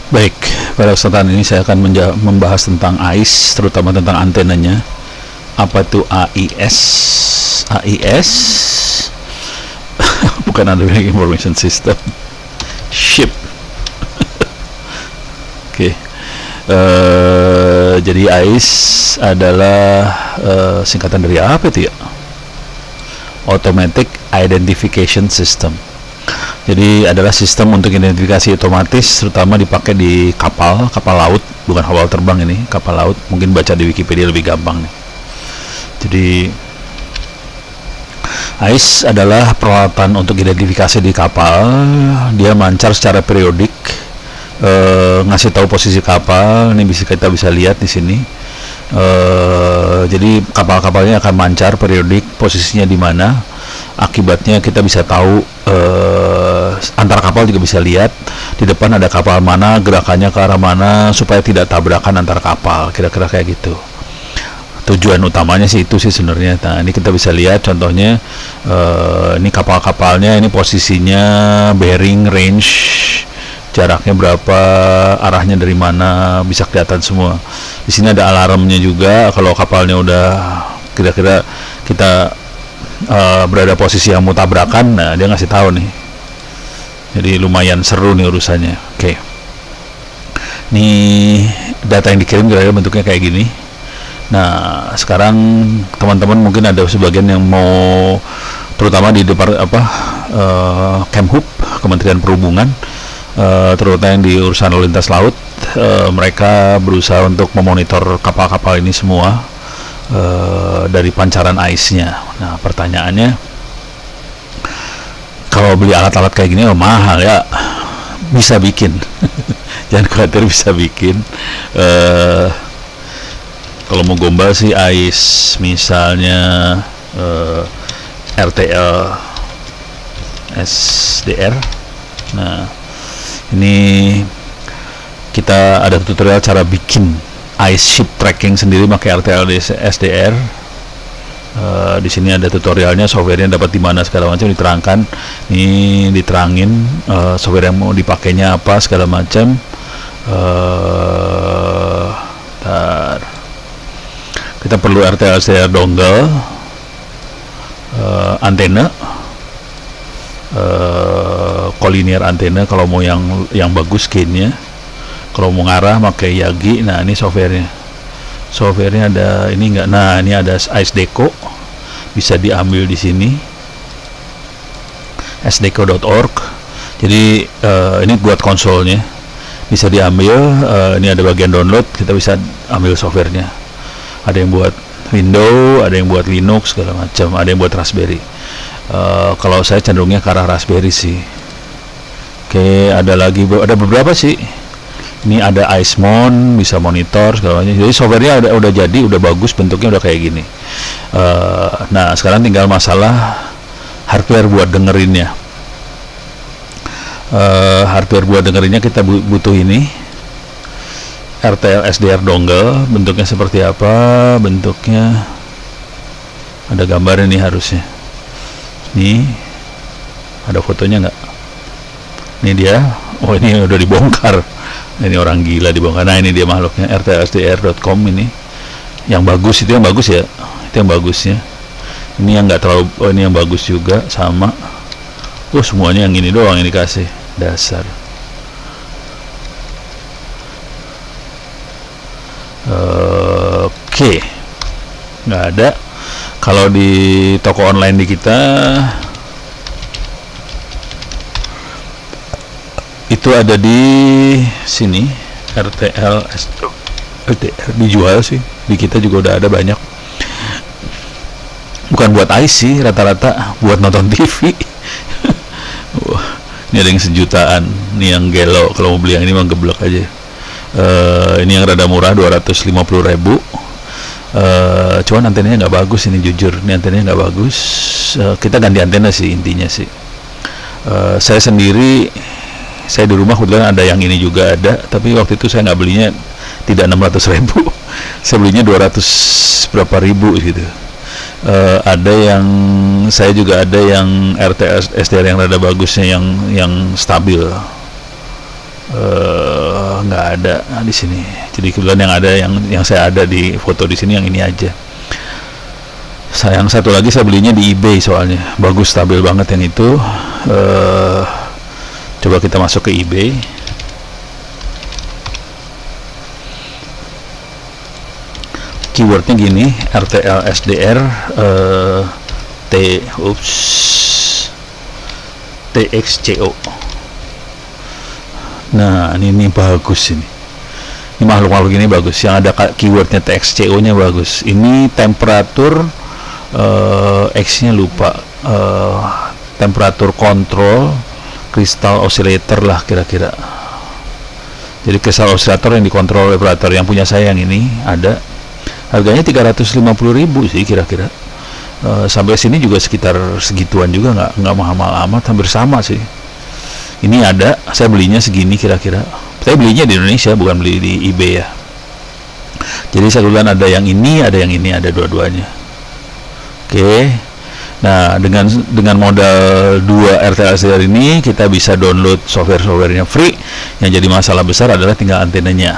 Baik, pada kesempatan ini saya akan membahas tentang AIS, terutama tentang antenanya. Apa itu AIS? AIS bukan Automatic Information System. SHIP. Oke. Jadi AIS adalah singkatan dari apa itu ya? Automatic Identification System. Jadi adalah sistem untuk identifikasi otomatis, terutama dipakai di kapal laut, bukan kapal terbang ini, kapal laut. Mungkin baca di Wikipedia lebih gampang nih. Jadi AIS adalah peralatan untuk identifikasi di kapal. Dia mancar secara periodik, ngasih tahu posisi kapal. Ini kita bisa lihat di sini. Jadi kapal-kapalnya akan mancar periodik, posisinya di mana. Akibatnya kita bisa tahu, antar kapal juga bisa lihat di depan ada kapal mana, gerakannya ke arah mana, supaya tidak tabrakan antar kapal, kira-kira kayak gitu. Tujuan utamanya sih itu sih sebenarnya. Nah, ini kita bisa lihat contohnya, ini kapal-kapalnya, ini posisinya, bearing, range, jaraknya berapa, arahnya dari mana, bisa kelihatan semua. Di sini ada alarmnya juga, kalau kapalnya udah kira-kira kita berada posisi yang mau tabrakan, nah dia ngasih tahu nih. Jadi lumayan seru nih urusannya. Oke. Ini data yang dikirim kira-kira bentuknya kayak gini. Nah, sekarang teman-teman mungkin ada sebagian yang mau, terutama di Kemhub, Kementerian Perhubungan, terutama yang di urusan lalu lintas laut, mereka berusaha untuk memonitor kapal-kapal ini semua dari pancaran AIS-nya. Nah, pertanyaannya, kalau beli alat-alat kayak gini mahal ya? Bisa bikin. Jangan khawatir, bisa bikin. Kalau mau gombal sih AIS, misalnya RTL SDR. Nah, ini kita ada tutorial cara bikin AIS ship tracking sendiri pakai RTL SDR. Di sini ada tutorialnya, softwarenya dapat di mana segala macam diterangkan. Ini diterangin software yang mau dipakainya apa segala macam. Kita perlu RTL SDR dongle, antena, collinear antena kalau mau yang bagus gainnya. Kalau mau ngarah pakai Yagi. Nah, ini softwarenya ada ini enggak. Nah, ini ada AIS Deco, bisa diambil di sini, sdeco.org. Jadi ini buat konsolnya, bisa diambil. Ini ada bagian download, kita bisa ambil softwarenya. Ada yang buat Windows, ada yang buat Linux segala macam, ada yang buat Raspberry. Kalau saya cenderungnya ke arah Raspberry sih. Oke, ada beberapa sih. Ini ada AISMon, bisa monitor segala macam. Jadi softwarenya udah jadi, udah bagus, bentuknya udah kayak gini. Nah, sekarang tinggal masalah hardware buat dengerinnya. Hardware buat dengerinnya kita butuh ini, RTL SDR dongle. Bentuknya seperti apa? Bentuknya ada gambarnya nih harusnya. Nih, ada fotonya nggak? Ini dia. Oh, ini udah dibongkar. Ini orang gila dibongkar. Nah, ini dia makhluknya, rtlsdr.com. ini yang bagus, itu yang bagus ya, itu yang bagusnya. Ini yang nggak terlalu, ini yang bagus juga sama. Semuanya yang ini doang yang dikasih, dasar. Oke, nggak ada. Kalau di toko online di kita itu ada di sini, RTL dijual sih, di kita juga udah ada banyak. Bukan buat AIS sih, rata-rata buat nonton TV. Ini ada yang sejutaan, ini yang gelo. Kalau mau beli yang ini mah geblek aja. Ini yang rada murah, 250.000. Cuman antenanya nggak bagus ini, jujur. Ini antenanya nggak bagus. Kita ganti antena sih intinya sih. Saya sendiri, saya di rumah kebetulan ada yang ini juga ada, tapi waktu itu saya nggak belinya tidak 600.000, saya belinya 200 berapa ribu gitu. Ada yang saya juga ada yang RTL SDR yang rada bagusnya, yang stabil. nggak ada di sini. Jadi kebetulan yang ada yang saya ada di foto di sini yang ini aja. Sayang satu lagi saya belinya di eBay soalnya bagus, stabil banget yang itu. Coba kita masuk ke eBay. Keywordnya gini, RTL SDR TXCO. Nah ini bagus ini makhluk-makhluk ini bagus, yang ada keywordnya TXCO nya bagus. Ini temperatur X nya lupa, temperatur kontrol kristal oscillator lah kira-kira. Jadi kristal oscillator yang dikontrol oleh operator, yang punya saya yang ini ada, harganya 350.000 sih kira-kira. Sampai sini juga sekitar segituan juga, nggak mahal-mahal amat, hampir sama sih. Ini ada, saya belinya segini kira-kira. Saya belinya di Indonesia, bukan beli di eBay ya. Jadi saya duluan ada yang ini, ada dua-duanya. Oke. Nah, dengan modal 2 RTL SDR ini kita bisa download software-softwarenya free. Yang jadi masalah besar adalah tinggal antenanya.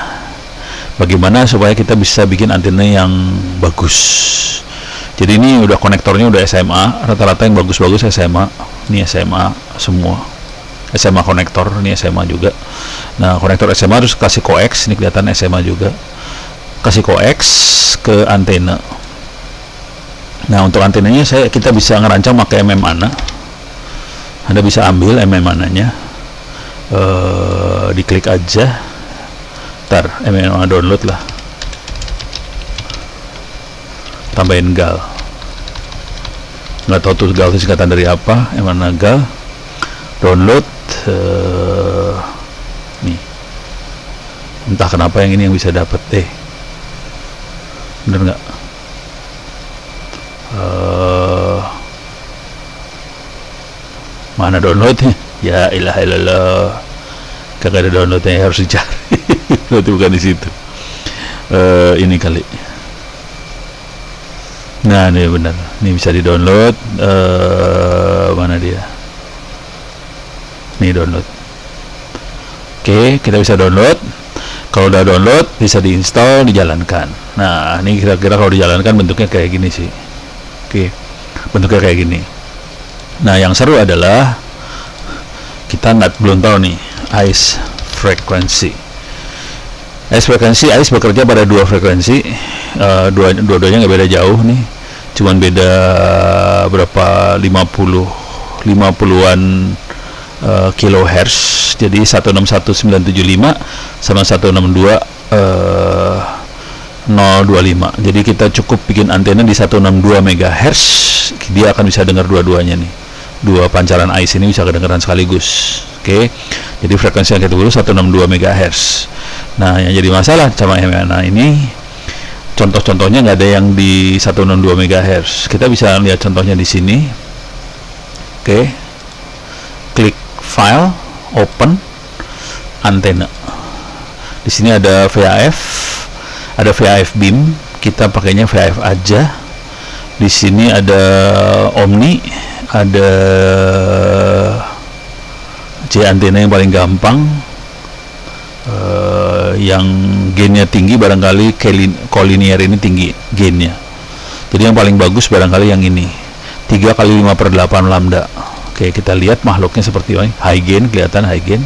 Bagaimana supaya kita bisa bikin antena yang bagus. Jadi ini udah konektornya udah SMA, rata-rata yang bagus-bagus SMA. Ini SMA semua. SMA konektor, ini SMA juga. Nah, konektor SMA harus kasih coax, ini kelihatan SMA juga. Kasih coax ke antena. Nah, untuk antenanya kita bisa ngerancang pakai mana. Anda bisa ambil mananya. Diklik aja. Ntar mana download lah. Tambahin gal. Nggak tahu tuh gal itu singkatan dari apa. Mana gal. Download. Nih. Entah kenapa yang ini yang bisa dapat. Bener nggak? Mana downloadnya? Ya ilah kagak ada downloadnya, harus dicari. Berarti bukan di situ. Ini kali. Nah ini benar, ini bisa di download. Mana dia? Nih download. Oke, kita bisa download. Kalau udah download bisa diinstal, dijalankan. Nah ini kira-kira kalau dijalankan bentuknya kayak gini sih. Oke, bentuknya kayak gini. Nah yang seru adalah kita belum tahu nih ICE frequency. ICE bekerja pada 2 frekuensi. Dua-duanya nggak beda jauh nih, cuman beda berapa 50-an kilohertz. Jadi 161975 sama 162.025. Jadi kita cukup bikin antena di 162 MHz, dia akan bisa dengar dua-duanya nih. Dua pancaran ICE ini bisa kedengaran sekaligus. Oke. Jadi frekuensi yang kita butuh 162 MHz. Nah, yang jadi masalah sama MNA ini, contoh-contohnya nggak ada yang di 162 MHz. Kita bisa lihat contohnya di sini. Oke. Klik file, open, antena. Di sini ada VHF, ada VHF beam. Kita pakainya VHF aja. Di sini ada Omni, ada antena yang paling gampang, yang gainnya tinggi, barangkali collinear ini tinggi gainnya. Jadi yang paling bagus barangkali yang ini, 3 kali 5/8 lambda. Oke, kita lihat makhluknya seperti ini. High gain, kelihatan high gain.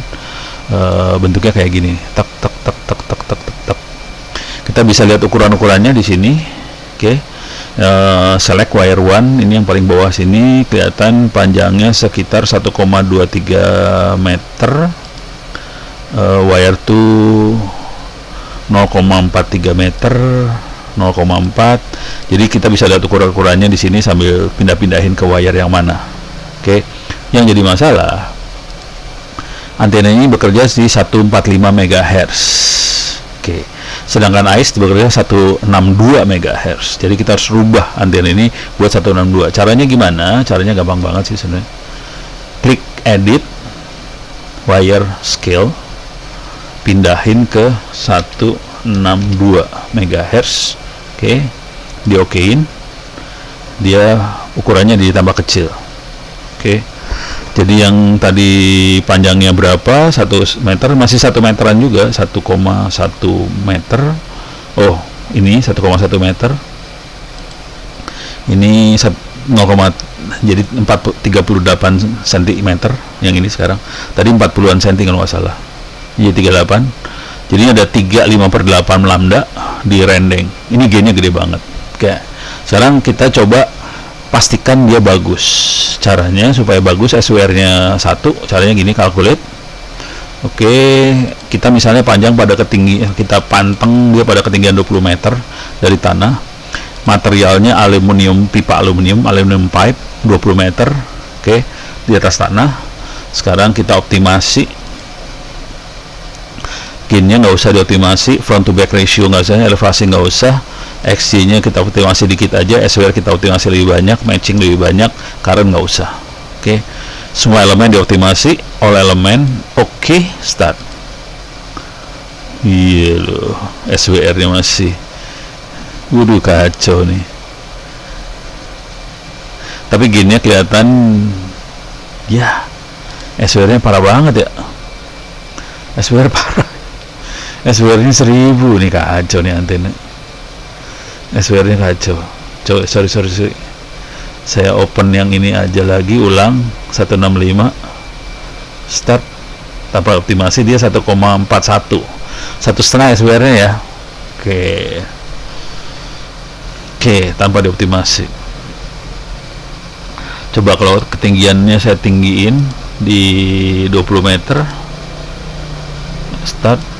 Bentuknya kayak gini. Tak tak tak tak tak tak tak tak. Kita bisa lihat ukuran-ukurannya di sini. Oke. Select wire 1, ini yang paling bawah sini, kelihatan panjangnya sekitar 1,23 meter. Wire 2 0,43 meter, 0,4. Jadi kita bisa lihat ukuran-ukurannya di sini sambil pindah-pindahin ke wire yang mana. Oke. Yang jadi masalah, antena ini bekerja di 145 MHz. Oke. Sedangkan ICE bekerja 162 MHz. Jadi kita harus rubah antena ini buat 162. Caranya gimana? Caranya gampang banget sih sebenarnya. Klik edit, wire scale, pindahin ke 162 MHz. Oke. Diokein. Dia ukurannya ditambah kecil. Oke. Jadi yang tadi panjangnya berapa, 1 meter, masih 1 meteran juga, 1,1 meter. Oh, ini 1,1 meter, ini 0, jadi 38 cm yang ini sekarang. Tadi 40-an cm kalau nggak salah, jadi 38. Jadi ada 3/5/8 lambda di rendeng. Ini gainnya gede banget. Oke, sekarang kita coba pastikan dia bagus. Caranya supaya bagus, SWR-nya 1, caranya gini, calculate. Oke, kita misalnya panjang pada ketinggian, kita panteng dia pada ketinggian 20 meter dari tanah. Materialnya aluminium, pipa aluminium pipe 20 meter. Oke, di atas tanah. Sekarang kita optimasi. Gainnya nggak usah dioptimasi, front to back ratio nggak usah, elevasi nggak usah, XC nya kita optimasi dikit aja, SWR kita optimasi lebih banyak, matching lebih banyak, current nggak usah. Oke, semua elemen dioptimasi, all elemen. Oke, start. Iya loh, SWR nya masih, waduh kacau nih. Tapi gainnya kelihatan, ya SWR nya parah banget ya, SWR parah. SWR-nya 1000 nih, kacau nih antena. SWR-nya kacau. Sorry. Saya open yang ini aja lagi, ulang 165. Start tanpa optimasi dia 1,41. 1,5 SWR-nya ya. Oke, tanpa dioptimasi. Coba kalau ketinggiannya saya tinggiin di 20 meter. Start.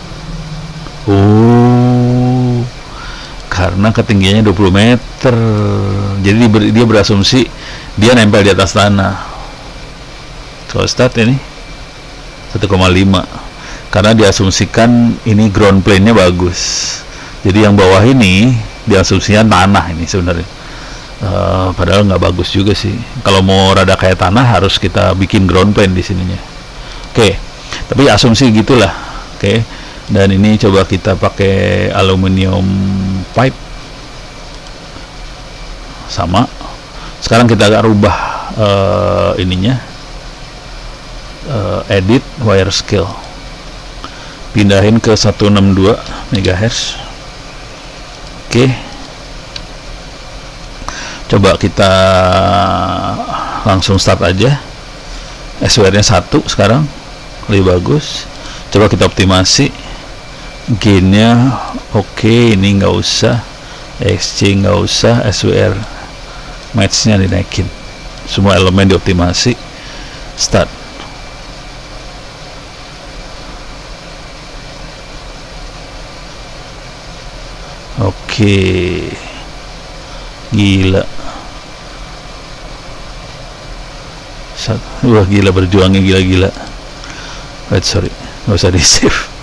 Oh, karena ketinggiannya 20 meter, jadi dia berasumsi dia nempel di atas tanah. Kalau start ini 1,5, karena diasumsikan ini ground plane-nya bagus. Jadi yang bawah ini diasumsikan tanah ini sebenarnya. Padahal nggak bagus juga sih. Kalau mau rada kayak tanah harus kita bikin ground plane di sininya. Oke, tapi asumsi gitulah. Oke. Dan ini coba kita pakai aluminium pipe sama. Sekarang kita agak rubah ininya, edit wire scale, pindahin ke 162 MHz. Oke, coba kita langsung start aja. SWR nya 1 sekarang, lebih bagus. Coba kita optimasi. Gainnya oke, ini nggak usah, XC nggak usah, SWR matchnya dinaikin, semua elemen dioptimasi. Start. Oke, gila. Wah gila, berjuangnya gila-gila. Sorry, nggak usah di save.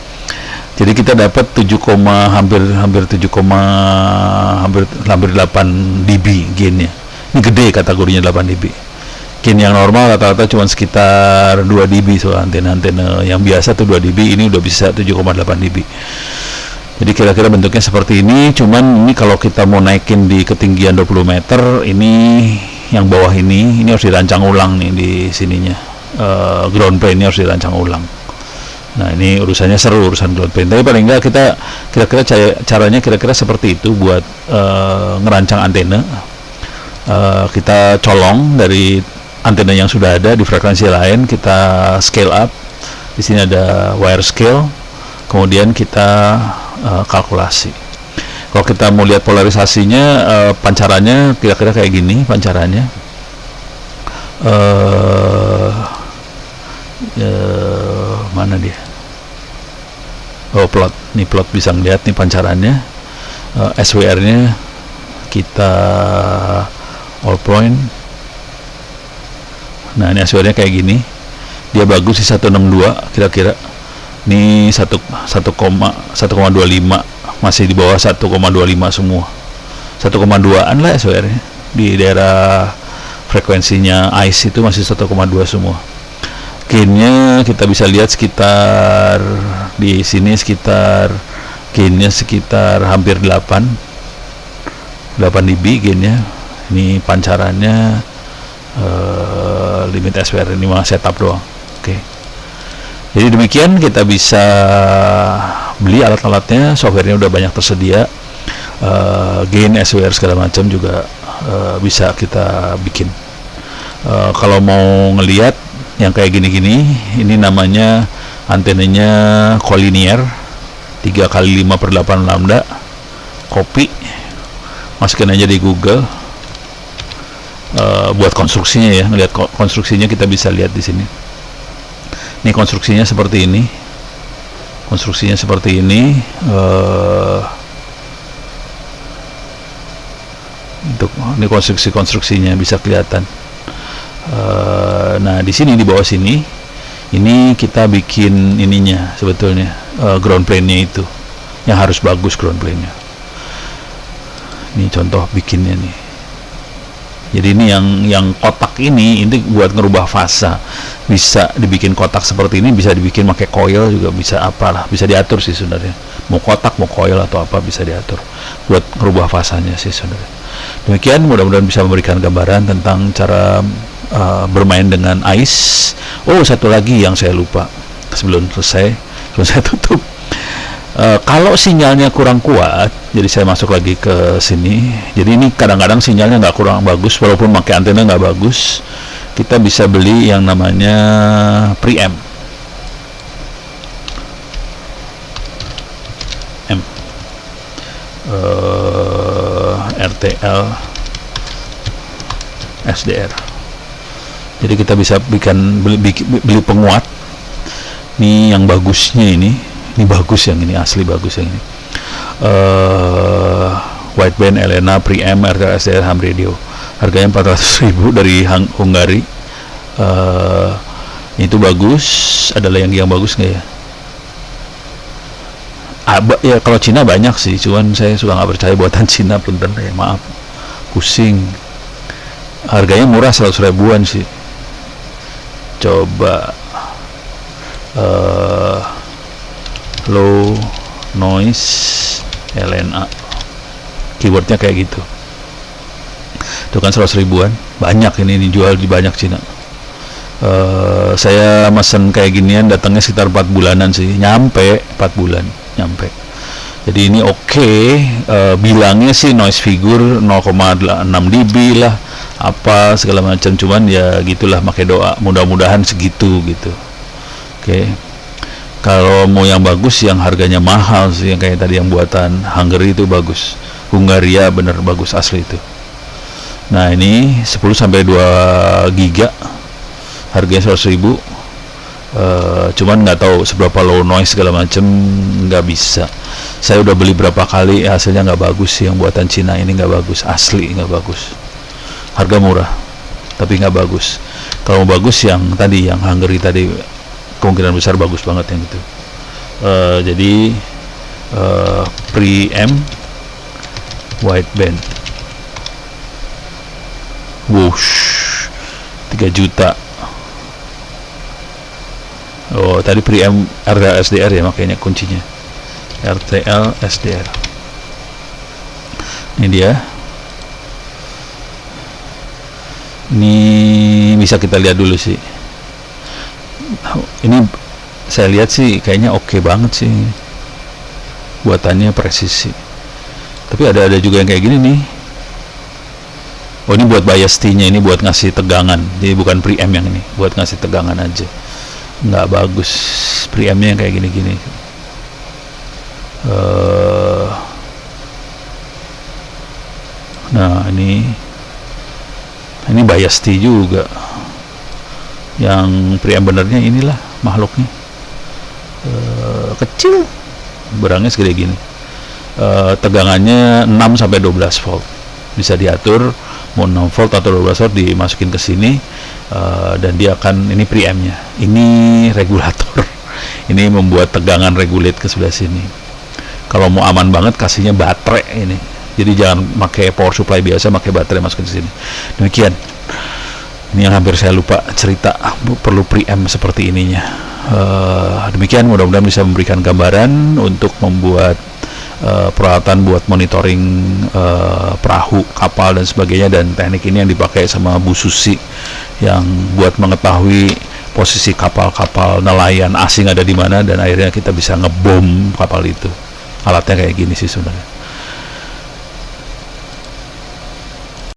Jadi kita dapat 7, hampir 7, hampir 8 dB gainnya. Ini gede kategorinya, 8 dB. Gain yang normal rata-rata cuma sekitar 2 dB, so antena-antena yang biasa tuh 2 dB, ini udah bisa 7,8 dB. Jadi kira-kira bentuknya seperti ini. Cuman ini kalau kita mau naikin di ketinggian 20 meter, ini yang bawah ini harus dirancang ulang nih di sininya. Ground plane-nya harus dirancang ulang. Nah ini urusannya seru, urusan ground plane. Tapi paling enggak kita kira-kira caranya kira-kira seperti itu buat ngerancang antena. Kita colong dari antena yang sudah ada di frekuensi lain, kita scale up. Di sini ada wire scale, kemudian kita kalkulasi. Kalau kita mau lihat polarisasinya, pancarannya kira-kira kayak gini pancarannya. Mana dia? Oh, plot. Nih plot bisa ngeliat nih pancarannya. SWR-nya kita all point. Nah, ini SWR-nya kayak gini. Dia bagus di 162 kira-kira. Ini 1,25, masih di bawah 1,25 semua. 1,2an lah SWR-nya. Di daerah frekuensinya ICE itu masih 1,2 semua. Gainnya kita bisa lihat sekitar di sini, sekitar gainnya sekitar hampir 8 dB gainnya. Ini pancarannya limit SWR, ini mah setup doang. Oke. Jadi demikian, kita bisa beli alat-alatnya, softwarenya udah banyak tersedia, gain SWR segala macam juga bisa kita bikin. Kalau mau ngelihat yang kayak gini-gini, ini namanya antenanya collinear 3x5/8 lambda, copy, masukin aja di Google. Buat konstruksinya ya, ngelihat konstruksinya kita bisa lihat di sini. Ini konstruksinya seperti ini. Konstruksinya seperti ini. Untuk ini konstruksinya bisa kelihatan. Nah, di sini di bawah sini, ini kita bikin ininya sebetulnya ground plane-nya itu, yang harus bagus ground plane-nya. Ini contoh bikinnya nih. Jadi ini yang kotak ini buat ngerubah fasa, bisa dibikin kotak seperti ini, bisa dibikin pakai coil juga, bisa apalah, bisa diatur sih sebenarnya. Mau kotak, mau coil atau apa bisa diatur buat ngerubah fasanya sih sebenarnya. Demikian, mudah-mudahan bisa memberikan gambaran tentang cara bermain dengan ice. Oh, satu lagi yang saya lupa sebelum saya tutup. Kalau sinyalnya kurang kuat, jadi saya masuk lagi ke sini. Jadi ini kadang-kadang sinyalnya nggak kurang bagus, walaupun pakai antena nggak bagus, kita bisa beli yang namanya preamp. RTL SDR. Jadi kita bisa beli penguat. Ini yang bagusnya ini bagus, yang ini asli bagus yang ini. Wideband Elena preamp RTL SDR ham radio. Harganya 400.000 dari Hungary. Itu bagus. Ada yang bagus nggak ya? Ya kalau Cina banyak sih, cuman saya suka nggak percaya buatan Cina, punten ya, maaf, pusing. Harganya murah, 100.000-an sih. Coba low noise LNA, keywordnya kayak gitu. Itu kan 100.000-an, banyak ini dijual di banyak Cina. Saya mesen kayak ginian, datangnya sekitar 4 bulanan sih, nyampe 4 bulan nyampe. Jadi ini oke. Bilangnya sih noise figure 0,6 dB lah, apa segala macam, cuman ya gitulah, pakai doa, mudah-mudahan segitu gitu. Oke. Kalau mau yang bagus, yang harganya mahal sih, yang kayak tadi yang buatan Hungary itu bagus. Hungaria bener bagus asli itu. Nah, ini 10-2 giga, harganya 100.000. Cuman nggak tahu seberapa low noise segala macem, nggak bisa. Saya udah beli berapa kali, hasilnya nggak bagus sih. Yang buatan Cina ini nggak bagus, asli nggak bagus. Harga murah tapi nggak bagus. Kalau bagus yang tadi, yang Hungary tadi, kemungkinan besar bagus banget yang itu. Jadi preamp wideband, whoosh, 3 juta. Oh, tadi preamp RTL SDR ya, makanya kuncinya RTL SDR. Ini dia. Ini bisa kita lihat dulu sih. Ini saya lihat sih kayaknya oke banget sih, buatannya presisi. Tapi ada juga yang kayak gini nih. Oh, ini buat bias T-nya, ini buat ngasih tegangan. Jadi bukan preamp yang ini, buat ngasih tegangan aja. Nggak bagus preampnya yang kayak gini-gini. Nah, ini bias T juga. Yang preamp benernya inilah makhluknya. Kecil, berangnya segede gini. Tegangannya 6-12 volt. Bisa diatur mau 6 volt atau 12 volt, dimasukin ke sini. Dan dia akan, ini preampnya, ini regulator. Ini membuat tegangan regulate ke sebelah sini. Kalau mau aman banget, kasihnya baterai ini. Jadi jangan pakai power supply biasa, pakai baterai masukin ke sini. Demikian. Ini yang hampir saya lupa cerita, perlu preamp seperti ininya. Demikian, mudah-mudahan bisa memberikan gambaran untuk membuat peralatan buat monitoring perahu, kapal dan sebagainya, dan teknik ini yang dipakai sama Bu Susi yang buat mengetahui posisi kapal-kapal nelayan asing ada di mana, dan akhirnya kita bisa ngebom kapal itu. Alatnya kayak gini sih sebenarnya.